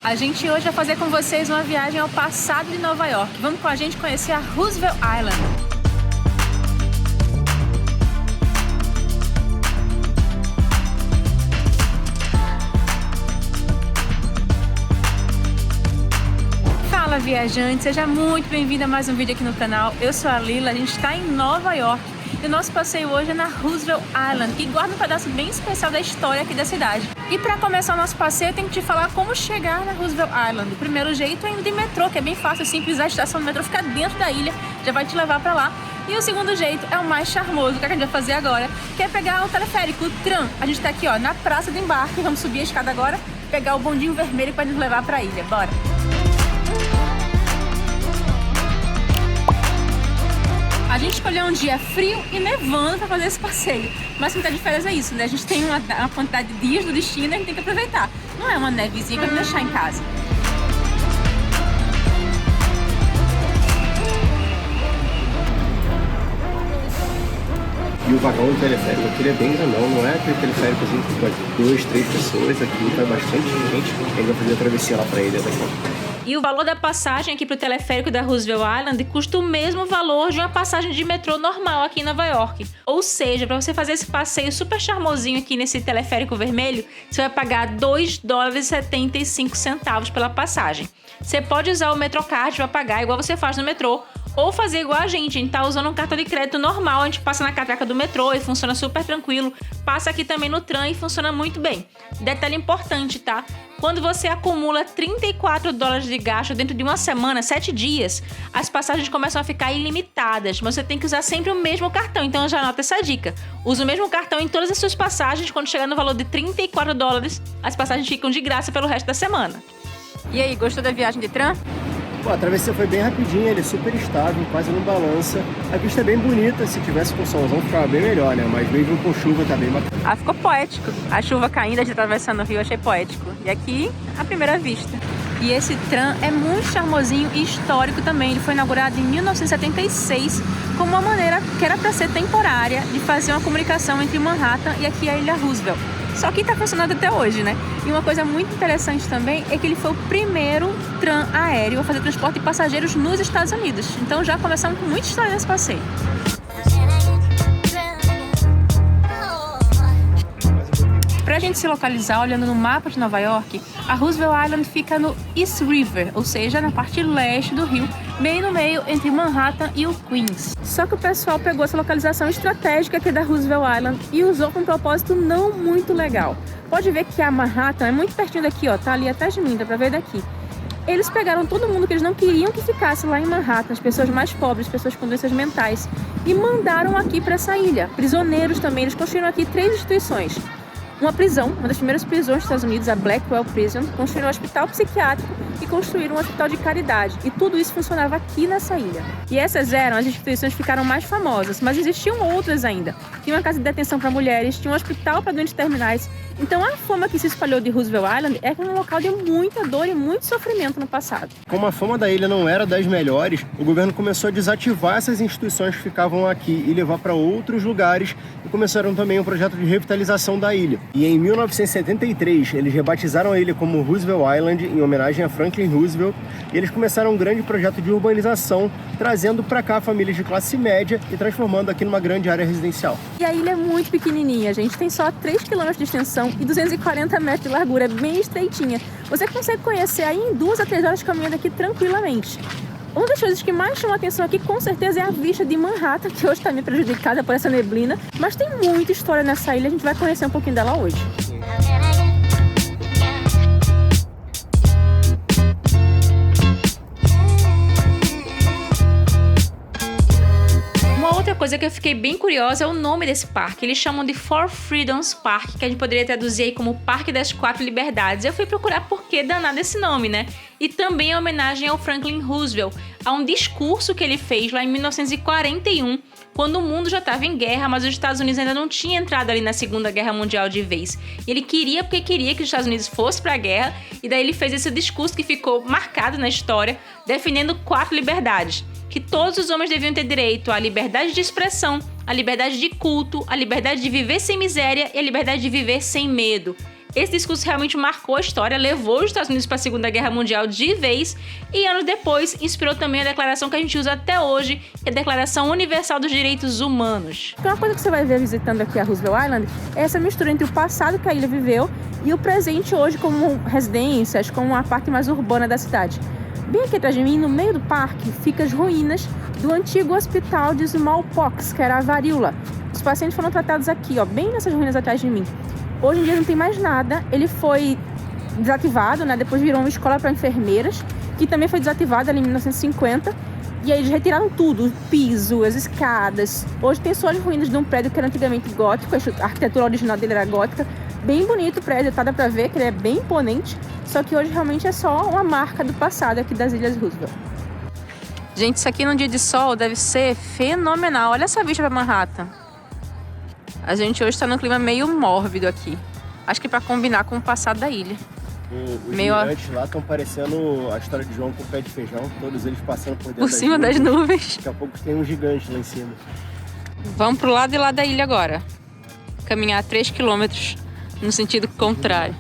A gente hoje vai fazer com vocês uma viagem ao passado de Nova York. Vamos com a gente conhecer a Roosevelt Island. Fala, viajante! Seja muito bem-vindo a mais um vídeo aqui no canal. Eu sou a Lila, a gente está em Nova York. E o nosso passeio hoje é na Roosevelt Island, que guarda um pedaço bem especial da história aqui da cidade. E para começar o nosso passeio, eu tenho que te falar como chegar na Roosevelt Island. O primeiro jeito é indo de metrô, que é bem fácil, simples. A estação do metrô fica dentro da ilha, já vai te levar para lá. E o segundo jeito é o mais charmoso, que a gente vai fazer agora, que é pegar o teleférico, o tram. A gente tá aqui, ó, na praça do embarque. Vamos subir a escada agora, pegar o bondinho vermelho para nos levar para a ilha. Bora! A gente escolheu um dia frio e nevando para fazer esse passeio. Mas muita diferença é isso, né? A gente tem uma quantidade de dias do destino e a gente tem que aproveitar. Não é uma nevezinha para deixar em casa. E o vagão do teleférico aqui ele é bem grandão, não é aquele teleféricozinho que vai 2, 3 pessoas. Aqui vai bastante gente que ainda fazer a travessia lá para a ilha daqui. E o valor da passagem aqui para o teleférico da Roosevelt Island custa o mesmo valor de uma passagem de metrô normal aqui em Nova York. Ou seja, para você fazer esse passeio super charmosinho aqui nesse teleférico vermelho, você vai pagar $2,75 pela passagem. Você pode usar o Metrocard para pagar igual você faz no metrô, ou fazer igual a gente tá usando um cartão de crédito normal, a gente passa na catraca do metrô e funciona super tranquilo, passa aqui também no tram e funciona muito bem. Detalhe importante, tá? Quando você acumula $34 de gasto dentro de uma semana, 7 dias, as passagens começam a ficar ilimitadas, mas você tem que usar sempre o mesmo cartão, então já anota essa dica. Use o mesmo cartão em todas as suas passagens, quando chegar no valor de $34, as passagens ficam de graça pelo resto da semana. E aí, gostou da viagem de tram? Pô, a travessia foi bem rapidinha, ele é super estável, quase não balança. A vista é bem bonita, se tivesse com solzão ficava bem melhor, né? Mas mesmo com chuva tá bem bacana. Ah, ficou poético. A chuva caindo, a gente atravessando o rio, achei poético. E aqui, à primeira vista. E esse tram é muito charmosinho e histórico também. Ele foi inaugurado em 1976 como uma maneira que era para ser temporária de fazer uma comunicação entre Manhattan e aqui a Ilha Roosevelt. Só que está funcionando até hoje, né? E uma coisa muito interessante também é que ele foi o primeiro tram aéreo a fazer transporte de passageiros nos Estados Unidos. Então já começamos com muita história nesse passeio. Para a gente se localizar, olhando no mapa de Nova York, a Roosevelt Island fica no East River, ou seja, na parte leste do rio, bem no meio entre Manhattan e o Queens. Só que o pessoal pegou essa localização estratégica aqui da Roosevelt Island e usou com um propósito não muito legal. Pode ver que a Manhattan é muito pertinho daqui, ó, tá ali atrás de mim, dá pra ver daqui. Eles pegaram todo mundo que eles não queriam que ficasse lá em Manhattan, as pessoas mais pobres, pessoas com doenças mentais, e mandaram aqui para essa ilha. Prisioneiros também, eles construíram aqui 3 instituições. Uma prisão, uma das primeiras prisões dos Estados Unidos, a Blackwell Prison, construíram um hospital psiquiátrico e construíram um hospital de caridade. E tudo isso funcionava aqui nessa ilha. E essas eram as instituições que ficaram mais famosas, mas existiam outras ainda. Tinha uma casa de detenção para mulheres, tinha um hospital para doentes terminais. Então a fama que se espalhou de Roosevelt Island é que era um local de muita dor e muito sofrimento no passado. Como a fama da ilha não era das melhores, o governo começou a desativar essas instituições que ficavam aqui e levar para outros lugares, e começaram também um projeto de revitalização da ilha. E em 1973, eles rebatizaram a ilha como Roosevelt Island, em homenagem a Franklin Roosevelt, e eles começaram um grande projeto de urbanização, trazendo para cá famílias de classe média e transformando aqui numa grande área residencial. E a ilha é muito pequenininha, gente, tem só 3 km de extensão e 240 metros de largura, é bem estreitinha. Você consegue conhecer aí em 2 a 3 horas caminhando aqui tranquilamente. Uma das coisas que mais chama a atenção aqui, com certeza, é a vista de Manhattan, que hoje está meio prejudicada por essa neblina, mas tem muita história nessa ilha, a gente vai conhecer um pouquinho dela hoje. Outra coisa que eu fiquei bem curiosa é o nome desse parque. Eles chamam de Four Freedoms Park, que a gente poderia traduzir aí como Parque das 4 Liberdades. Eu fui procurar por que danado esse nome, né? E também em homenagem ao Franklin Roosevelt, a um discurso que ele fez lá em 1941, quando o mundo já estava em guerra, mas os Estados Unidos ainda não tinha entrado ali na Segunda Guerra Mundial de vez. E ele queria que os Estados Unidos fossem para a guerra, e daí ele fez esse discurso que ficou marcado na história, defendendo 4 liberdades. Que todos os homens deviam ter direito à liberdade de expressão, à liberdade de culto, à liberdade de viver sem miséria e à liberdade de viver sem medo. Esse discurso realmente marcou a história, levou os Estados Unidos para a Segunda Guerra Mundial de vez e anos depois inspirou também a declaração que a gente usa até hoje, que é a Declaração Universal dos Direitos Humanos. Então, uma coisa que você vai ver visitando aqui a Roosevelt Island é essa mistura entre o passado que a ilha viveu e o presente hoje como residências, como uma parte mais urbana da cidade. Bem aqui atrás de mim, no meio do parque, ficam as ruínas do antigo hospital de smallpox, que era a varíola. Os pacientes foram tratados aqui, ó, bem nessas ruínas atrás de mim. Hoje em dia não tem mais nada, ele foi desativado, né? Depois virou uma escola para enfermeiras, que também foi desativada ali em 1950. E aí eles retiraram tudo, o piso, as escadas. Hoje tem só as ruínas de um prédio que era antigamente gótico, a arquitetura original dele era gótica. Bem bonito o prédio, tá? Dá pra ver que ele é bem imponente, só que hoje realmente é só uma marca do passado aqui das Ilhas Roosevelt. Gente, isso aqui num dia de sol deve ser fenomenal. Olha essa vista pra Manhattan. A gente hoje tá num clima meio mórbido aqui. Acho que pra combinar com o passado da ilha. Os gigantes lá estão parecendo a história de João com o pé de feijão, todos eles passando por cima das nuvens. Daqui a pouco tem um gigante lá em cima. Vamos pro lado de lá da ilha agora. Caminhar 3 quilômetros no sentido contrário.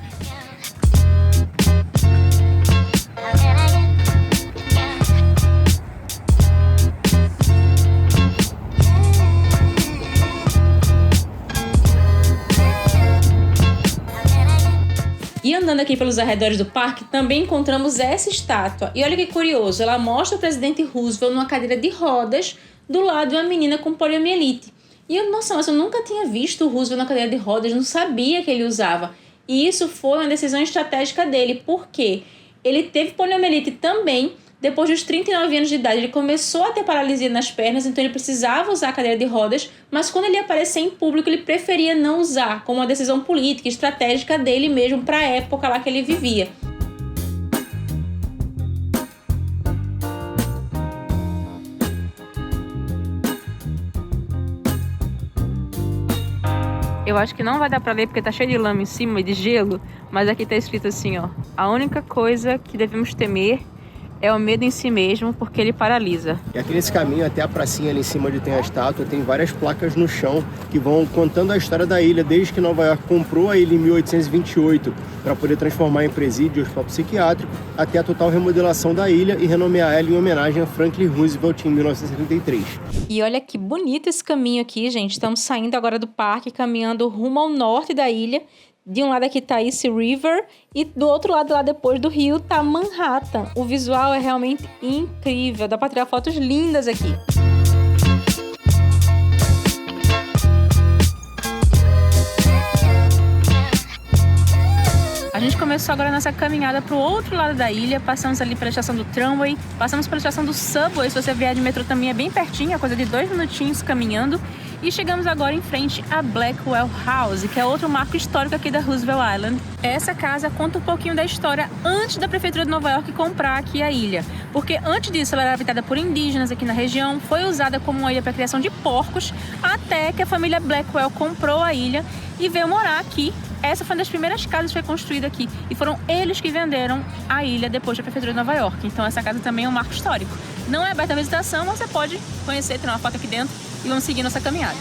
E andando aqui pelos arredores do parque, também encontramos essa estátua. E olha que curioso, ela mostra o presidente Roosevelt numa cadeira de rodas, do lado de uma menina com poliomielite. E eu, nossa, mas eu nunca tinha visto o Roosevelt na cadeira de rodas, não sabia que ele usava. E isso foi uma decisão estratégica dele, porque ele teve poliomielite também. Depois dos 39 anos de idade, ele começou a ter paralisia nas pernas, então ele precisava usar a cadeira de rodas, mas quando ele ia aparecer em público, ele preferia não usar, como uma decisão política, estratégica dele mesmo para a época lá que ele vivia. Eu acho que não vai dar pra ler porque tá cheio de lama em cima e de gelo, mas aqui tá escrito assim, ó: a única coisa que devemos temer é o medo em si mesmo, porque ele paralisa. E aqui nesse caminho até a pracinha ali em cima onde tem a estátua, tem várias placas no chão que vão contando a história da ilha, desde que Nova York comprou a ilha em 1828 para poder transformar em presídio e hospital psiquiátrico, até a total remodelação da ilha e renomear ela em homenagem a Franklin Roosevelt em 1973. E olha que bonito esse caminho aqui, gente. Estamos saindo agora do parque, caminhando rumo ao norte da ilha. De um lado aqui tá East River e do outro lado, lá depois do rio, tá Manhattan. O visual é realmente incrível, dá pra tirar fotos lindas aqui. A gente começou agora a nossa caminhada pro outro lado da ilha, passamos ali pela estação do tramway, passamos pela estação do subway, se você vier de metrô também é bem pertinho, é coisa de 2 minutinhos caminhando. E chegamos agora em frente à Blackwell House, que é outro marco histórico aqui da Roosevelt Island. Essa casa conta um pouquinho da história antes da Prefeitura de Nova York comprar aqui a ilha. Porque antes disso ela era habitada por indígenas aqui na região, foi usada como uma ilha para criação de porcos, até que a família Blackwell comprou a ilha e veio morar aqui. Essa foi uma das primeiras casas que foi construída aqui. E foram eles que venderam a ilha depois da Prefeitura de Nova York. Então essa casa também é um marco histórico. Não é aberta à visitação, mas você pode conhecer, tirar uma foto aqui dentro e vamos seguir nossa caminhada.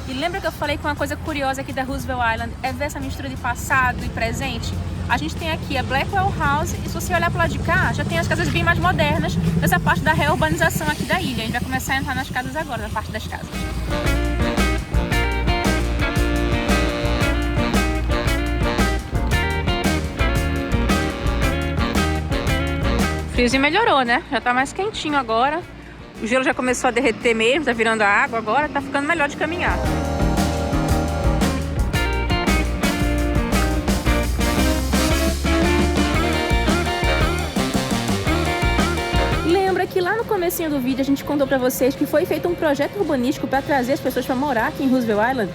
E lembra que eu falei que uma coisa curiosa aqui da Roosevelt Island é ver essa mistura de passado e presente? A gente tem aqui a Blackwell House e se você olhar para lá de cá, já tem as casas bem mais modernas nessa parte da reurbanização aqui da ilha. A gente vai começar a entrar nas casas agora, na parte das casas. O friozinho melhorou, né? Já tá mais quentinho agora. O gelo já começou a derreter mesmo, tá virando água agora, tá ficando melhor de caminhar. Lembra que lá no comecinho do vídeo a gente contou pra vocês que foi feito um projeto urbanístico para trazer as pessoas para morar aqui em Roosevelt Island?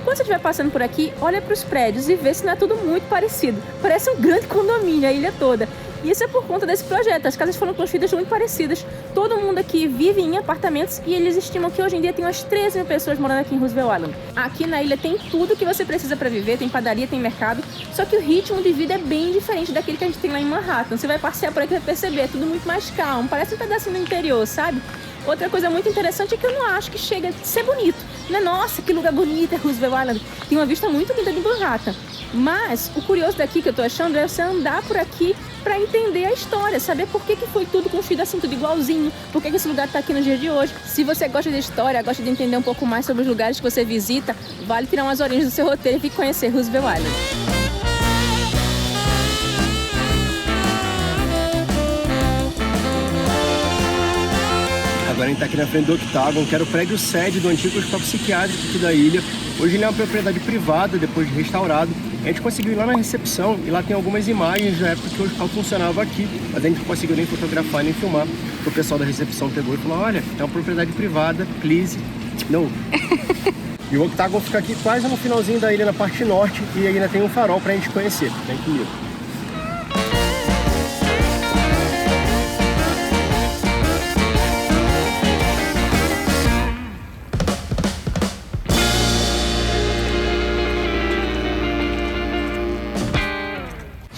Quando você estiver passando por aqui, olha para os prédios e vê se não é tudo muito parecido. Parece um grande condomínio, a ilha toda. E isso é por conta desse projeto. As casas foram construídas muito parecidas. Todo mundo aqui vive em apartamentos e eles estimam que hoje em dia tem umas 13 mil pessoas morando aqui em Roosevelt Island. Aqui na ilha tem tudo que você precisa para viver, tem padaria, tem mercado, só que o ritmo de vida é bem diferente daquele que a gente tem lá em Manhattan. Você vai passear por aqui e vai perceber, é tudo muito mais calmo, parece um pedacinho do interior, sabe? Outra coisa muito interessante é que eu não acho que chega a ser bonito. Não é, nossa, que lugar bonito é Roosevelt Island. Tem uma vista muito linda de Manhattan. Mas o curioso daqui que eu tô achando é você andar por aqui para entender a história, saber por que foi tudo construído assim, tudo igualzinho, por que esse lugar tá aqui no dia de hoje. Se você gosta de história, gosta de entender um pouco mais sobre os lugares que você visita, vale tirar umas horinhas do seu roteiro e vir conhecer Roosevelt Island. Agora a gente está aqui na frente do Octagon, que era o prédio sede do antigo hospital psiquiátrico aqui da ilha. Hoje ele é uma propriedade privada, depois de restaurado. A gente conseguiu ir lá na recepção e lá tem algumas imagens da época que o hospital funcionava aqui, mas a gente não conseguiu nem fotografar nem filmar. O pessoal da recepção pegou e falou: olha, é uma propriedade privada, please, no. E o Octagon fica aqui quase no finalzinho da ilha, na parte norte, e ainda tem um farol pra gente conhecer. Vem comigo.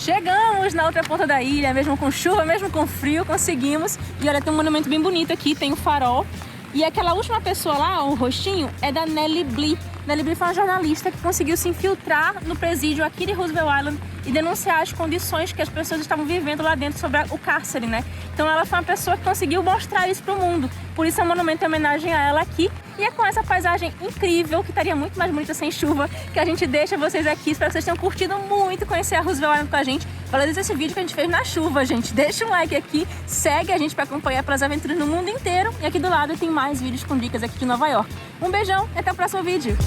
Chegamos na outra ponta da ilha, mesmo com chuva, mesmo com frio, conseguimos. E olha, tem um monumento bem bonito aqui, tem o farol. E aquela última pessoa lá, o rostinho, é da Nellie Bly. Nellie Bly foi uma jornalista que conseguiu se infiltrar no presídio aqui de Roosevelt Island e denunciar as condições que as pessoas estavam vivendo lá dentro sobre o cárcere, né? Então ela foi uma pessoa que conseguiu mostrar isso pro mundo. Por isso é um monumento em homenagem a ela aqui. E é com essa paisagem incrível, que estaria muito mais bonita sem chuva, que a gente deixa vocês aqui. Espero que vocês tenham curtido muito conhecer a Roosevelt Island com a gente. Valoriza esse vídeo que a gente fez na chuva, gente. Deixa um like aqui, segue a gente para acompanhar pelas aventuras no mundo inteiro. E aqui do lado tem mais vídeos com dicas aqui de Nova York. Um beijão e até o próximo vídeo.